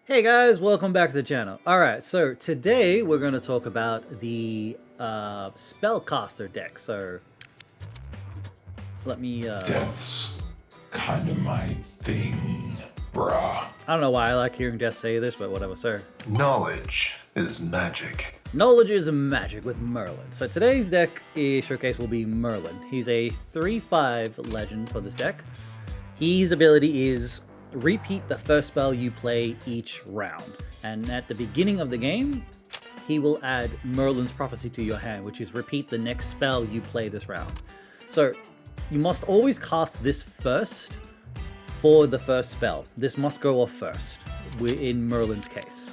Hey guys, welcome back to the channel. Alright, so today we're going to talk about the spellcaster deck. So let me Death's kinda my thing, bruh. I don't know why I like hearing Jess say this, but whatever, sir. Knowledge is magic. Knowledge is magic with Merlin. So today's deck showcase will be Merlin. He's a 3/5 legend for this deck. His ability is repeat the first spell you play each round. And at the beginning of the game, he will add Merlin's Prophecy to your hand, which is repeat the next spell you play this round. So you must always cast this first for the first spell. This must go off first, in Merlin's case.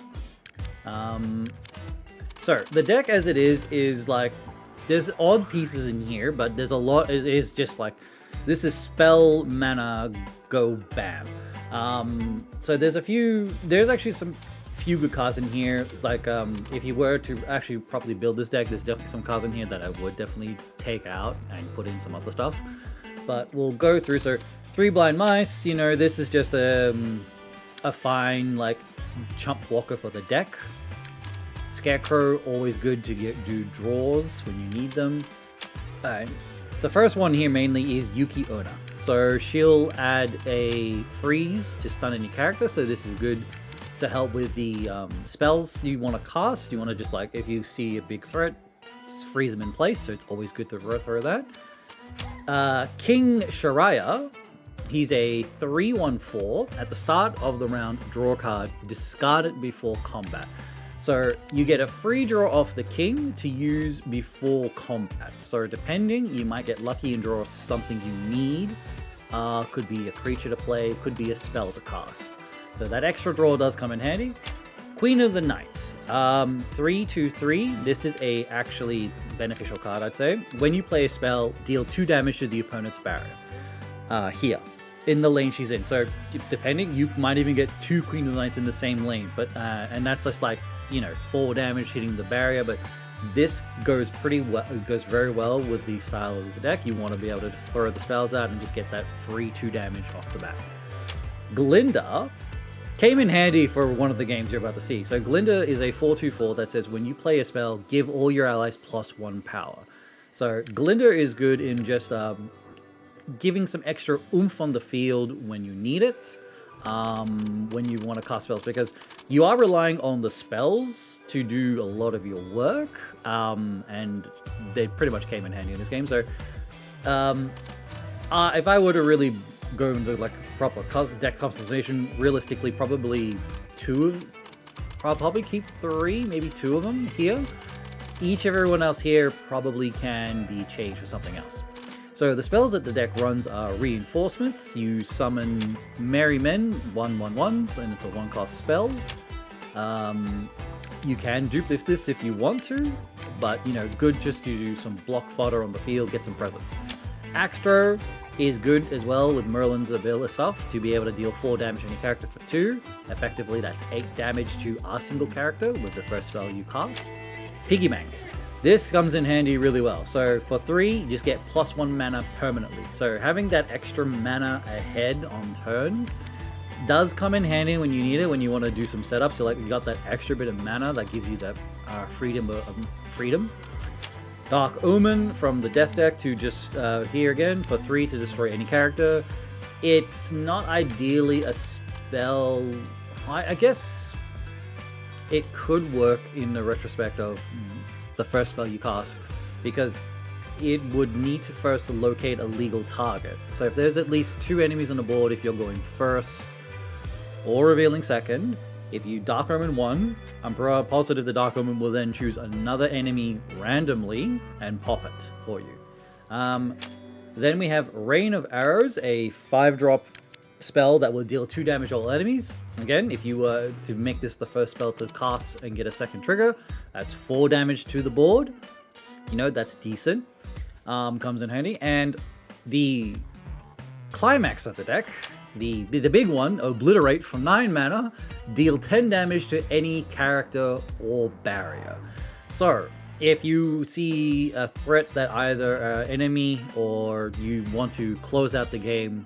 So the deck as it is like, there's odd pieces in here, but there's a lot, it is just like, this is spell, mana, go, bam. So there's actually some few good cards in here. Like, if you were to actually properly build this deck, there's definitely some cards in here that I would definitely take out and put in some other stuff. But we'll go through. So 3 Blind Mice, you know, this is just a fine, like, chump blocker for the deck. Scarecrow, always good to do draws when you need them. The first one here mainly is Yuki Onna. So she'll add a freeze to stun any character, so this is good to help with the spells you want to cast. You want to just, like, if you see a big threat, just freeze them in place, so it's always good to throw that. King Shariah, he's a 3/1/4. At the start of the round, draw a card, discard it before combat. So you get a free draw off the king to use before combat. So depending, you might get lucky and draw something you need. Could be a creature to play, could be a spell to cast. So that extra draw does come in handy. Queen of the Knights, 3/3. This is a actually beneficial card, I'd say. When you play a spell, deal 2 damage to the opponent's barrier. Here, in the lane she's in. So depending, you might even get 2 Queen of the Knights in the same lane. But and that's just like, you know, 4 damage hitting the barrier. But this goes pretty well. It goes very well with the style of this deck. You want to be able to just throw the spells out and just get that free 2 damage off the bat. Glinda came in handy for one of the games you're about to see. So Glinda is a 4/2/4 that says when you play a spell, give all your allies +1 power. So Glinda is good in just giving some extra oomph on the field when you need it, when you want to cast spells, because you are relying on the spells to do a lot of your work, and they pretty much came in handy in this game. So if I were to really go into like proper deck customization, realistically probably probably keep 3, maybe 2 of them here. Everyone else here probably can be changed for something else. So the spells that the deck runs are Reinforcements. You summon Merry Men, 1/1/1s, and it's a 1-cost spell. You can dupe this if you want to, but, you know, good just to do some block fodder on the field, get some presence. Axe Throw is good as well with Merlin's ability stuff to be able to deal 4 damage to any character for 2. Effectively, that's 8 damage to a single character with the first spell you cast. Piggy Bank. This comes in handy really well. So for 3, you just get +1 mana permanently. So having that extra mana ahead on turns does come in handy when you need it, when you want to do some setups. So like, you got that extra bit of mana that gives you that freedom. Dark Omen from the Death deck to just here again for 3 to destroy any character. It's not ideally a spell. I guess it could work in the retrospect of the first spell you cast, because it would need to first locate a legal target. So if there's at least 2 enemies on the board, if you're going first or revealing second, if you Dark Omen 1, I'm positive the Dark Omen will then choose another enemy randomly and pop it for you. Then we have Rain of Arrows, a 5-drop spell that will deal 2 damage to all enemies. Again, if you were to make this the first spell to cast and get a second trigger, that's 4 damage to the board. You know, that's decent. Comes in handy. And the climax of the deck, the big one, Obliterate for 9 mana, deal 10 damage to any character or barrier. So if you see a threat that either enemy or you want to close out the game,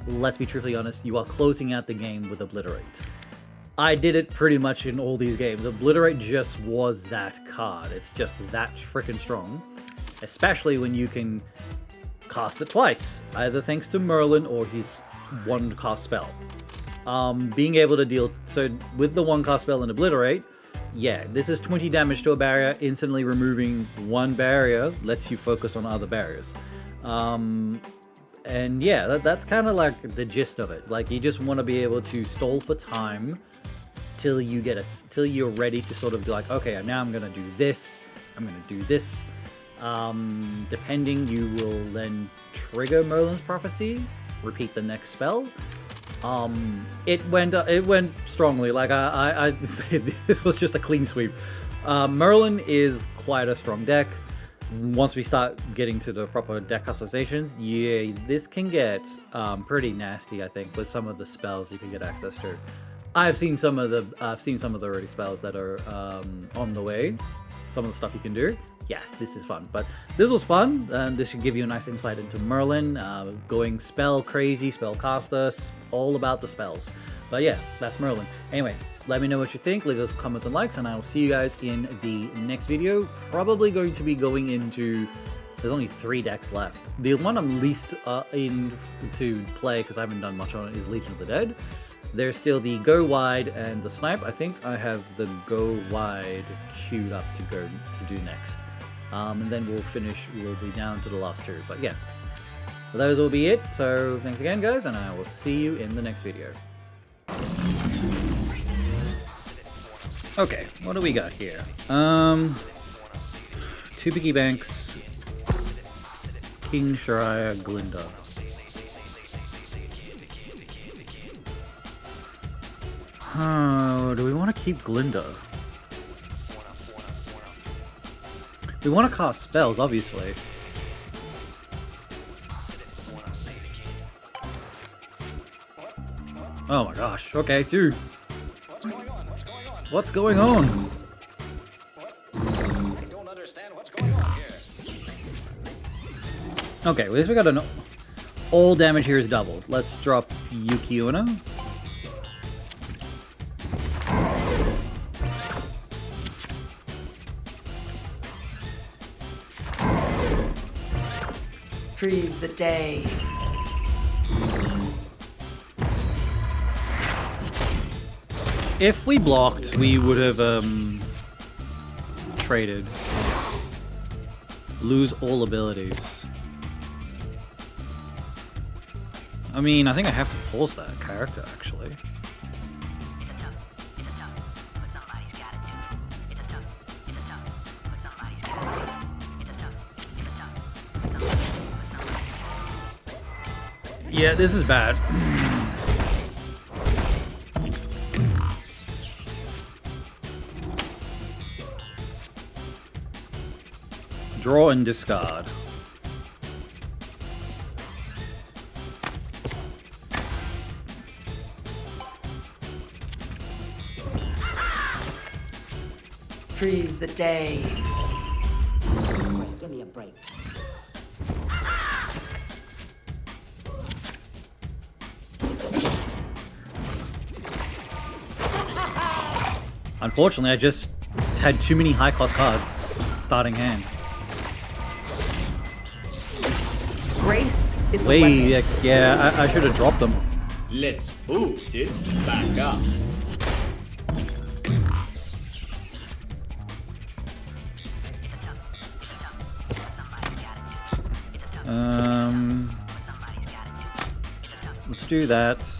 let's be truthfully honest, you are closing out the game with Obliterate. I did it pretty much in all these games. Obliterate just was that card. It's just that freaking strong. Especially when you can cast it twice, either thanks to Merlin or his one cast spell. Being able to deal, so with the one cast spell and Obliterate, yeah, this is 20 damage to a barrier, instantly removing one barrier, lets you focus on other barriers. And yeah, that's kind of like the gist of it. Like, you just want to be able to stall for time till you're ready to sort of be like, okay, now I'm gonna do this, I'm gonna do this. Depending, you will then trigger Merlin's Prophecy, repeat the next spell. It went strongly. Like I this was just a clean sweep. Merlin is quite a strong deck. Once we start getting to the proper deck customizations, yeah, this can get pretty nasty. I think with some of the spells you can get access to. I've seen some of the already spells that are on the way. Some of the stuff you can do. Yeah, this is fun. But this was fun, and this should give you a nice insight into Merlin, going spell crazy, spellcaster, all about the spells. But yeah, that's Merlin. Anyway, let me know what you think, leave us comments and likes, and I will see you guys in the next video. Probably going to be going into, there's only 3 decks left. The one I'm least in to play, because I haven't done much on it, is Legion of the Dead. There's still the Go Wide and the Snipe. I think I have the Go Wide queued up to do next. And then we'll be down to the last 2. But yeah, those will be it. So thanks again, guys, and I will see you in the next video. Okay, what do we got here? 2 piggy banks, King Shariah, Glinda. Do we want to keep Glinda? We want to cast spells, obviously. Oh my gosh. Okay, 2. What's going on? I don't understand what's going on here. Okay, well, at least we got an... All damage here is doubled. Let's drop Yuki-Onna. Freeze the day. If we blocked, we would have traded. Lose all abilities. I mean, I think I have to pause that character, actually. Yeah, this is bad. Draw and discard. Freeze the day. Give me a break. Unfortunately, I just had too many high-cost cards starting hand. Grace is the Wait, weapon. yeah, I should have dropped them. Let's put it back up. Let's do that.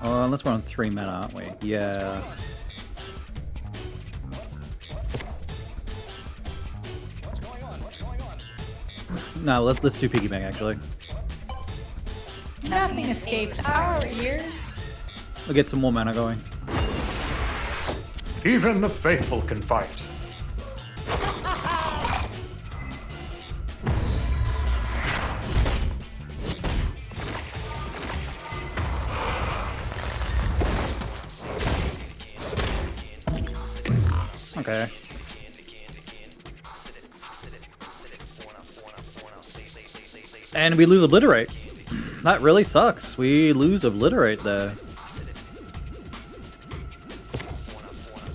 Oh, unless we're on 3 mana, aren't we? Yeah. No, let's do piggyback actually. Nothing escapes our ears. We'll get some more mana going. Even the faithful can fight. Okay. And we lose Obliterate. That really sucks. We lose Obliterate there.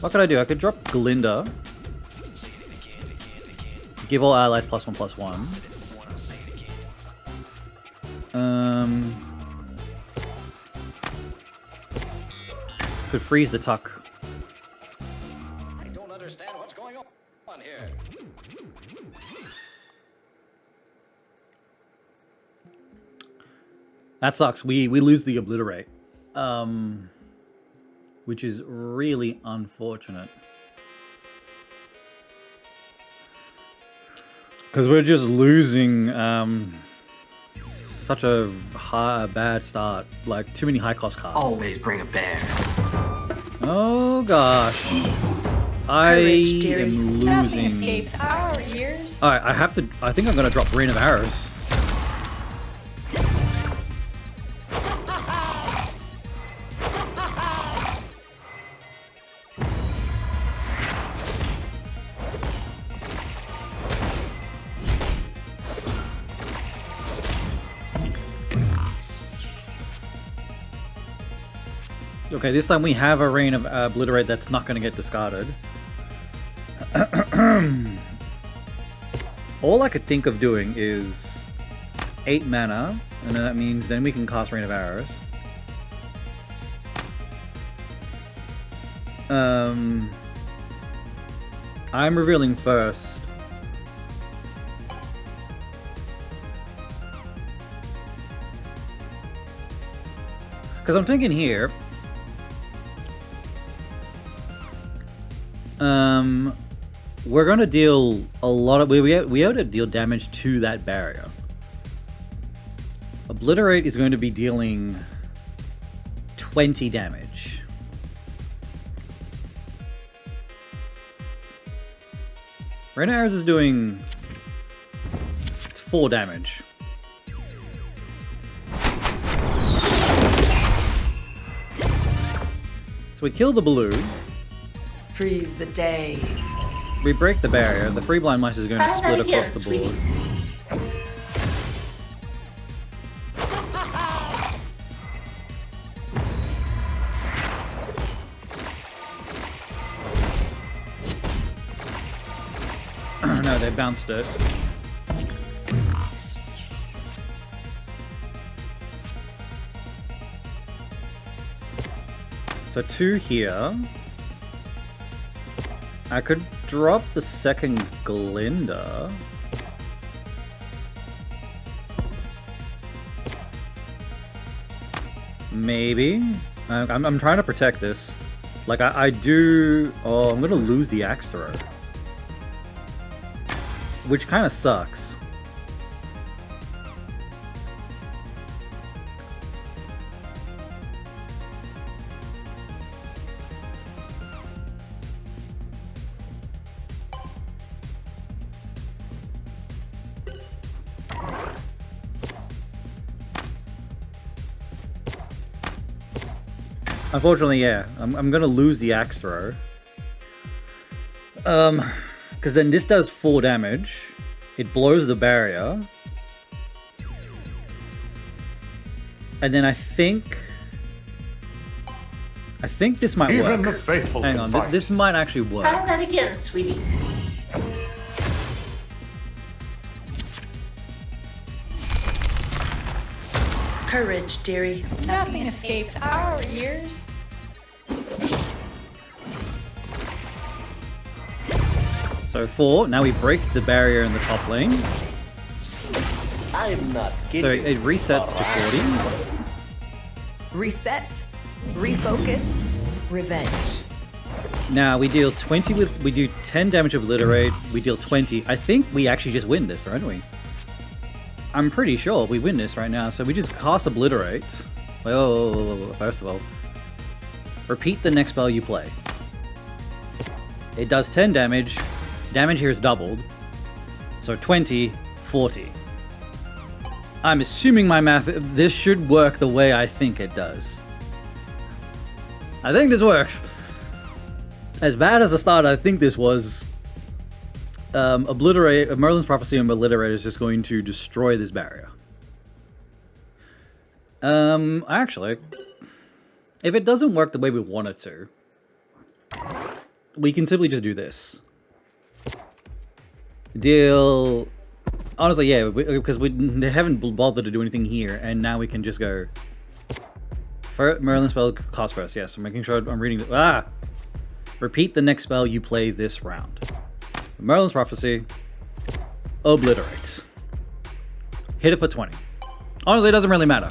What could I do? I could drop Glinda. Give all allies +1/+1. Could freeze the Tuck. I don't understand what's going on here. That sucks. We lose the Obliterate. Which is really unfortunate. Because we're just losing such a bad start. Like, too many high-cost cards. Always bring a bear. Oh, gosh. I am Nothing losing. escapes our ears. Alright, I think I'm going to drop Rain of Arrows. Okay, this time we have a Rain of Obliterate that's not going to get discarded. All I could think of doing is 8 mana, and then that means then we can cast Rain of Arrows. I'm revealing first. Because I'm thinking here, we're gonna deal a lot of we ought to deal damage to that barrier. Obliterate is going to be dealing 20 damage. Rain of Arrows is doing 4 damage. So we kill the blue. Freeze the day. We break the barrier. The free blind mice is going to split across the board. No, they bounced it. So 2 here. I could drop the second Glinda. Maybe. I'm trying to protect this. Like, I do... Oh, I'm going to lose the Axe Throw. Which kind of sucks. Unfortunately, yeah, I'm gonna lose the Axe Throw. Because then this does 4 damage. It blows the barrier. And then I think this might Even work. the faithful Hang can on, fight. this might actually work. Try that again, sweetie. Courage, dearie. Nothing escapes our ears. So 4. Now we break the barrier in the top lane. I'm not kidding. So it resets to 40. Reset, refocus, revenge. Now we deal 20 with... We do 10 damage of Obliterate. We deal 20. I think we actually just win this, don't we? I'm pretty sure we win this right now. So we just cast Obliterate. Wait, first of all. Repeat the next spell you play. It does 10 damage. Damage here is doubled. So 20, 40. I'm assuming my math... This should work the way I think it does. I think this works. As bad as the start I think this was... Merlin's Prophecy on Obliterate is just going to destroy this barrier. Actually... If it doesn't work the way we want it to... we can simply just do this. Deal... Honestly, yeah, because they haven't bothered to do anything here, and now we can just go... Merlin spell cost first, yes. I'm making sure I'm reading the... Repeat the next spell you play this round. Merlin's Prophecy. Obliterate. Hit it for 20. Honestly, it doesn't really matter.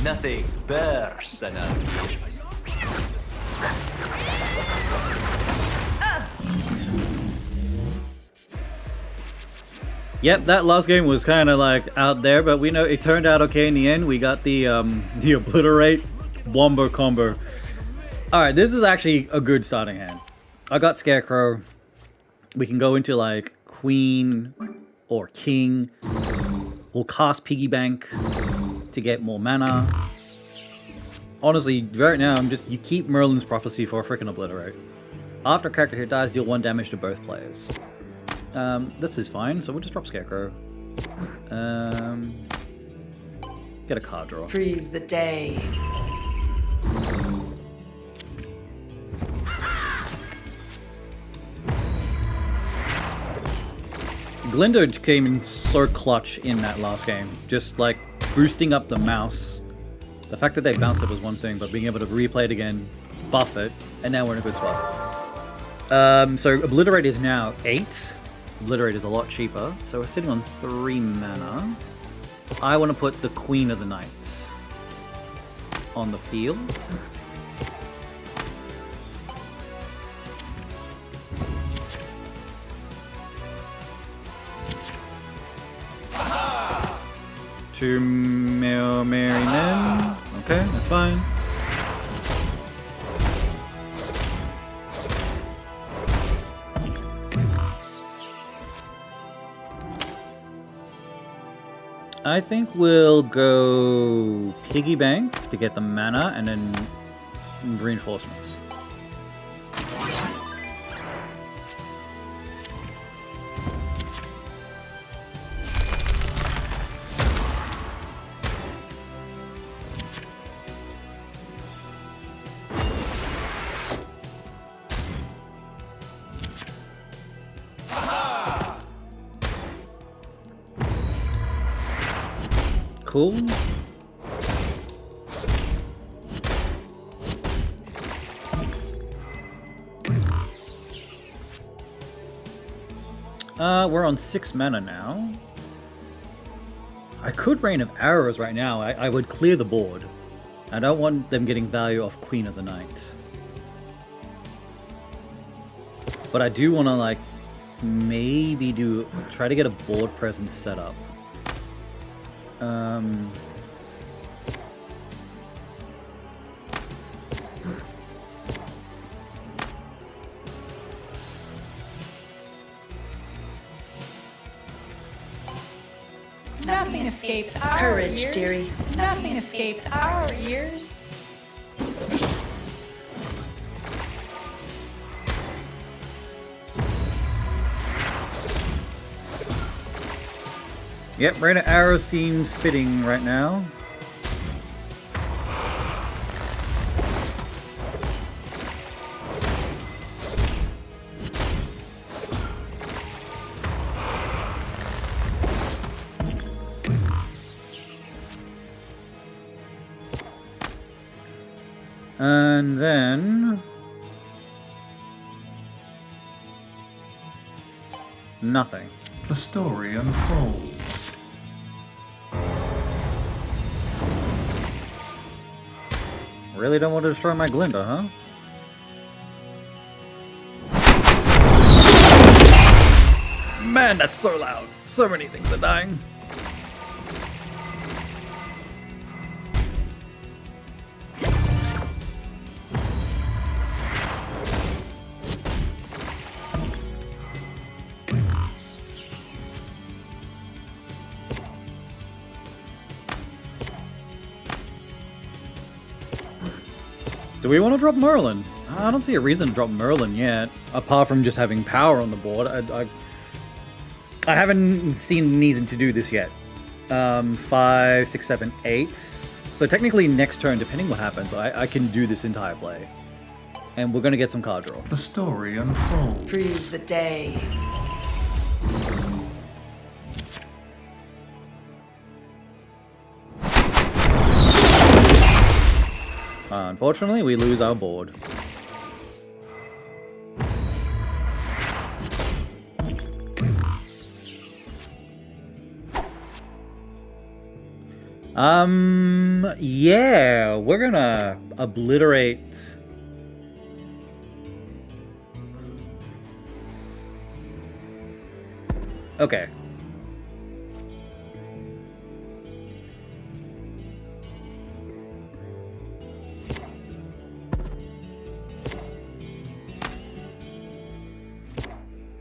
Nothing personal. Yep, that last game was kind of like out there, but we know it turned out okay in the end. We got the Obliterate Wombo combo. Alright, this is actually a good starting hand. I got Scarecrow. We can go into like Queen or King. We'll cast Piggy Bank to get more mana. Honestly, right now, you keep Merlin's Prophecy for a freaking Obliterate. After a character hit dies, deal 1 damage to both players. This is fine, so we'll just drop Scarecrow. Get a card draw. Freeze the day. Glinda came in so clutch in that last game. Just like boosting up the mouse. The fact that they bounced it was one thing, but being able to replay it again, buff it, and now we're in a good spot. So Obliterate is now 8. Obliterate is a lot cheaper, so we're sitting on 3 mana. I want to put the Queen of the Night on the field. To Merry Men. Okay, that's fine. I think we'll go Piggy Bank to get the mana and then reinforcements. Cool. We're on 6 mana now. I could Rain of Arrows right now. I would clear the board. I don't want them getting value off Queen of the Night. But I do want to, like, maybe try to get a board presence set up. Nothing escapes our Courage, ears. dearie. Nothing escapes our ears. Yep, Rain of Arrows seems fitting right now. And then... nothing. The story unfolds. Really don't want to destroy my Glinda, huh? Man, that's so loud. So many things are dying. Do we want to drop Merlin? I don't see a reason to drop Merlin yet, apart from just having power on the board. I haven't seen reason to do this yet. 5, 6, 7, 8. So technically next turn, depending what happens, I can do this entire play. And we're going to get some card draw. The story unfolds. Freeze the day. Unfortunately, we lose our board. Yeah, we're gonna obliterate. Okay.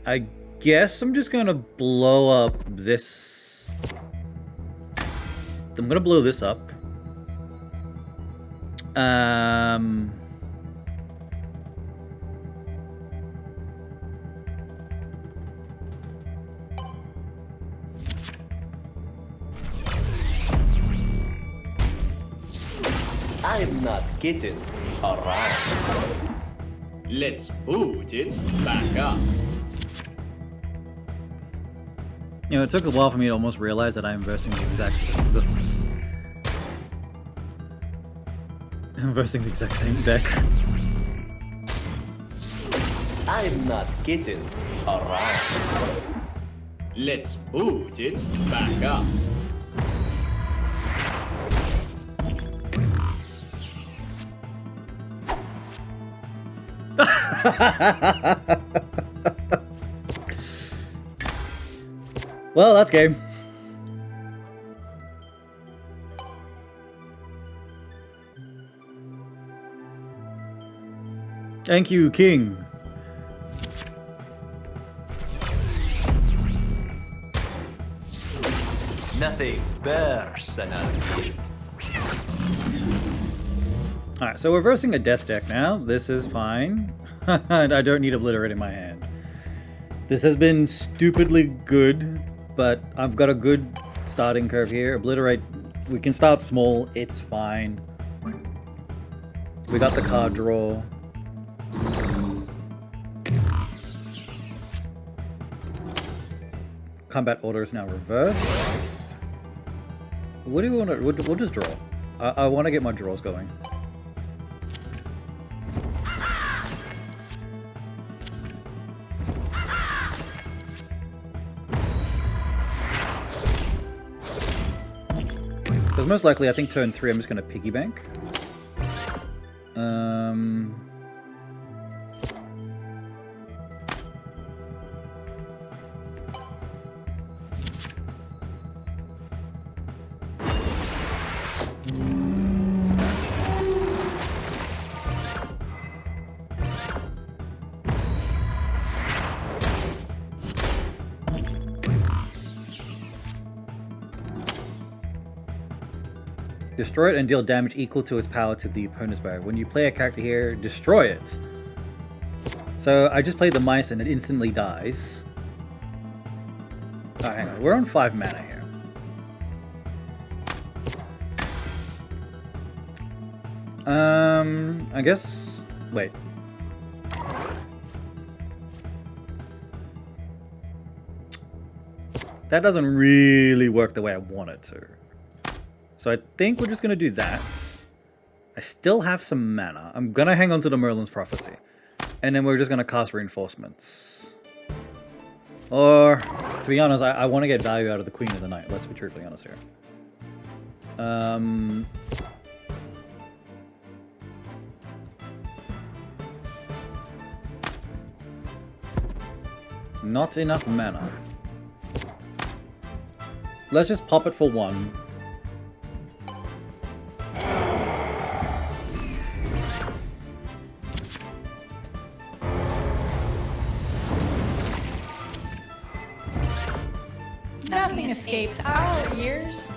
I guess I'm just gonna blow up this. I'm gonna blow this up. I'm not kidding around. Let's boot it back up. You know, it took a while for me to almost realize that I'm versing the exact I'm versing the exact same deck. I'm not kidding around. Let's boot it back up. Well, that's game. Thank you, King. Nothing personal. Alright, so we're versing a death deck now. This is fine. I don't need Obliterate in my hand. This has been stupidly good, but I've got a good starting curve here. Obliterate, we can start small, it's fine. We got the card draw. Combat order is now reversed. What do we want to... We'll just draw. I want to get my draws going. Because most likely, I think turn 3 I'm just going to piggy bank. Destroy it and deal damage equal to its power to the opponent's barrier. When you play a character here, destroy it. So I just played the mice and it instantly dies. Oh, hang on. We're on 5 mana here. I guess... Wait. That doesn't really work the way I want it to. So I think we're just going to do that. I still have some mana. I'm going to hang on to the Merlin's Prophecy. And then we're just going to cast Reinforcements. Or, to be honest, I want to get value out of the Queen of the Night. Let's be truthfully honest here. Not enough mana. Let's just pop it for 1. Nothing escapes our ears.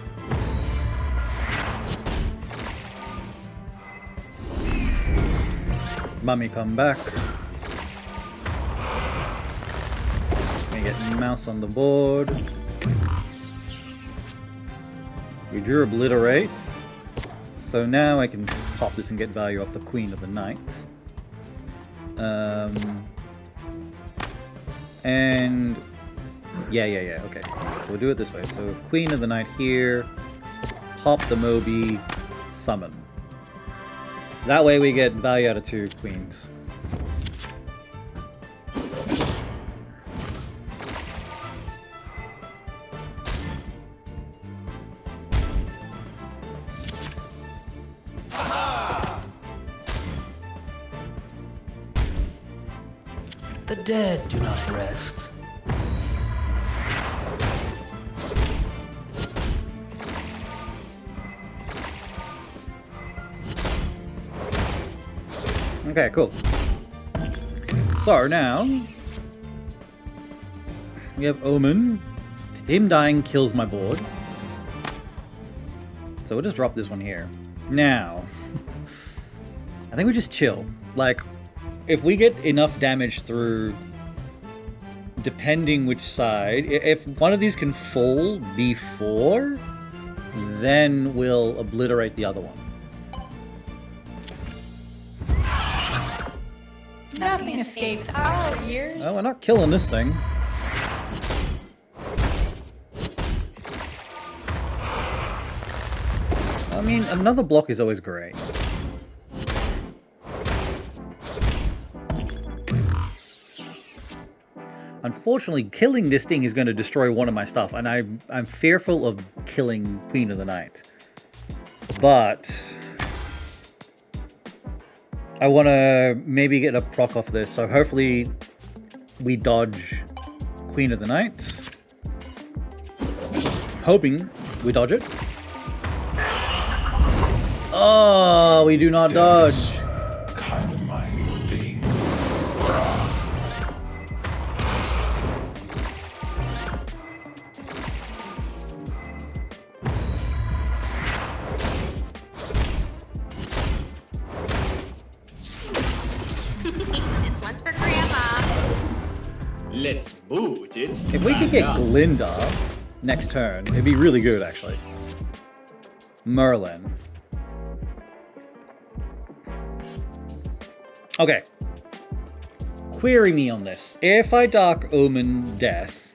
Mummy come back. We get mouse on the board. We drew Obliterate. So now I can pop this and get value off the Queen of the Night. And yeah, okay. So we'll do it this way. So Queen of the Night here, pop the Moby, summon. That way we get value out of 2 queens. The dead do not rest. Okay, cool. So now we have Omen. Him dying kills my board. So we'll just drop this one here. Now, I think we just chill. Like, if we get enough damage through, depending which side, if one of these can fall before, then we'll obliterate the other one. Nothing escapes our ears. Oh, we're not killing this thing. I mean, another block is always great. Unfortunately, killing this thing is going to destroy one of my stuff, and I'm fearful of killing Queen of the Night. But I want to maybe get a proc off this, so hopefully we dodge Queen of the Night. Hoping we dodge it. Oh, we do not dodge. Kind of my thing. This one's for Grandma. Let's boot it. If we could back get up. Glinda next turn, it'd be really good, actually. Merlin. Okay. Query me on this. If I Dark Omen Death,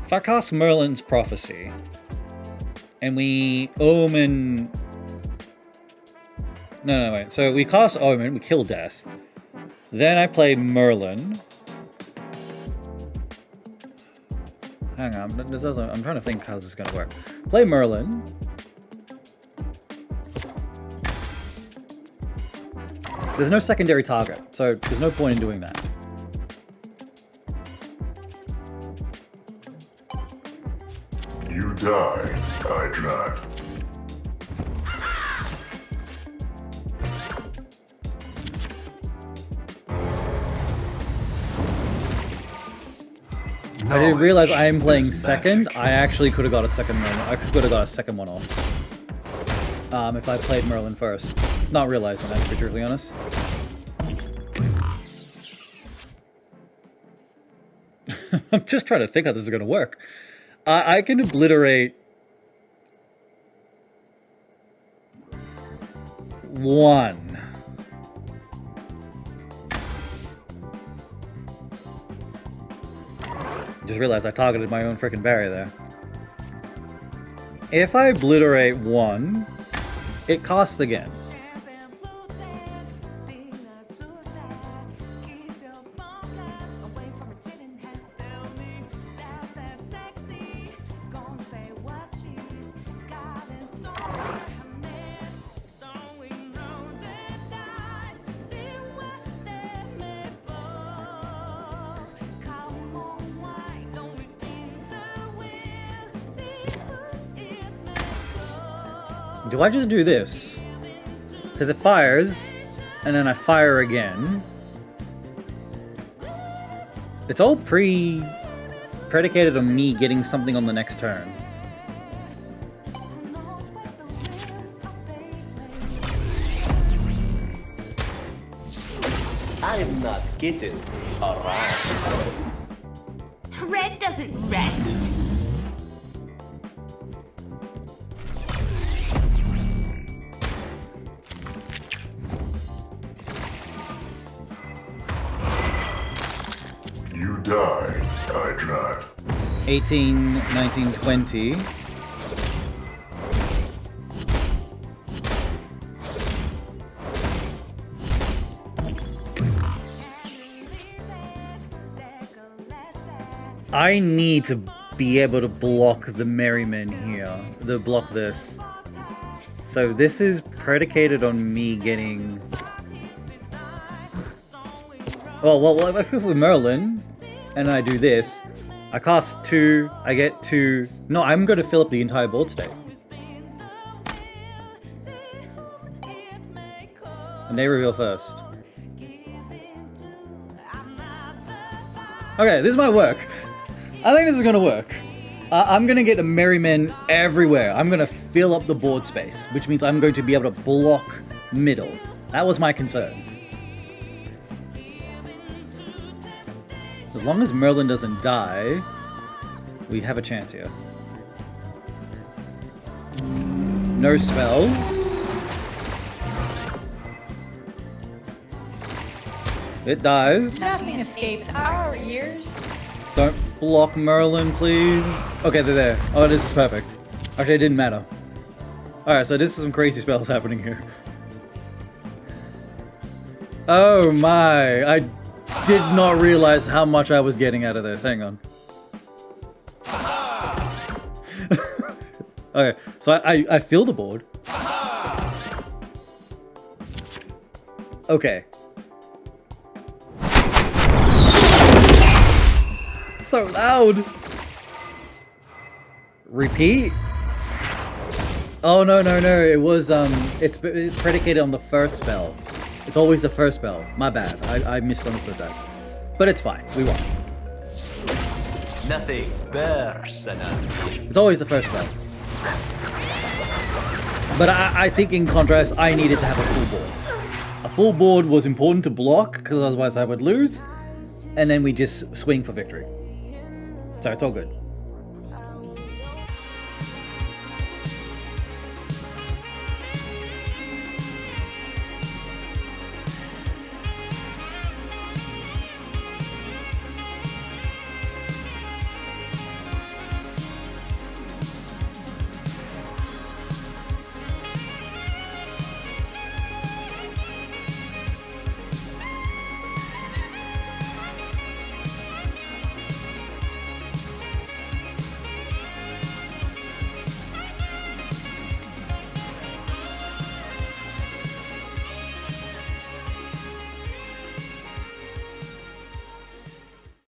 if I cast Merlin's Prophecy, and we Omen... No, wait. So we cast Omen, we kill Death. Then I play Merlin. Hang on, this doesn't... I'm trying to think how this is going to work. Play Merlin. There's no secondary target, so there's no point in doing that. You die, I do not. I didn't realize I am playing second. I actually could have got a second Merlin. I could have got a second one off. If I played Merlin first. Not realizing that, to be truthfully honest. I'm just trying to think how this is going to work. I can obliterate one. Just realized I targeted my own freaking barrier there. If I obliterate one, it costs again. Do I just do this? Because it fires, and then I fire again. It's all predicated on me getting something on the next turn. I'm not getting around. Red doesn't rest. You die, I not. 18, 19, 20. I need to be able to block the Merryman here. To block this. So this is predicated on me getting... Well, if I go with Merlin, and I do this, I cast 2, I get 2... No, I'm going to fill up the entire board state. And they reveal first. Okay, this might work. I think this is gonna work. I'm gonna get a Merryman everywhere. I'm gonna fill up the board space, which means I'm going to be able to block middle. That was my concern. As long as Merlin doesn't die, we have a chance here. No spells. It dies. Nothing escapes our ears. Don't block Merlin, please. Okay, they're there. Oh, this is perfect. Actually, it didn't matter. Alright, so this is some crazy spells happening here. Oh my. I did not realize how much I was getting out of this. Hang on. Okay, so I fill the board. Okay. So loud. Repeat. Oh no. It was it's predicated on the first spell. It's always the first spell. My bad. I misunderstood that. But it's fine. We won. Nothing personal. It's always the first spell. But I think in contrast, I needed to have a full board. A full board was important to block because otherwise I would lose, and then we just swing for victory. So it's all good.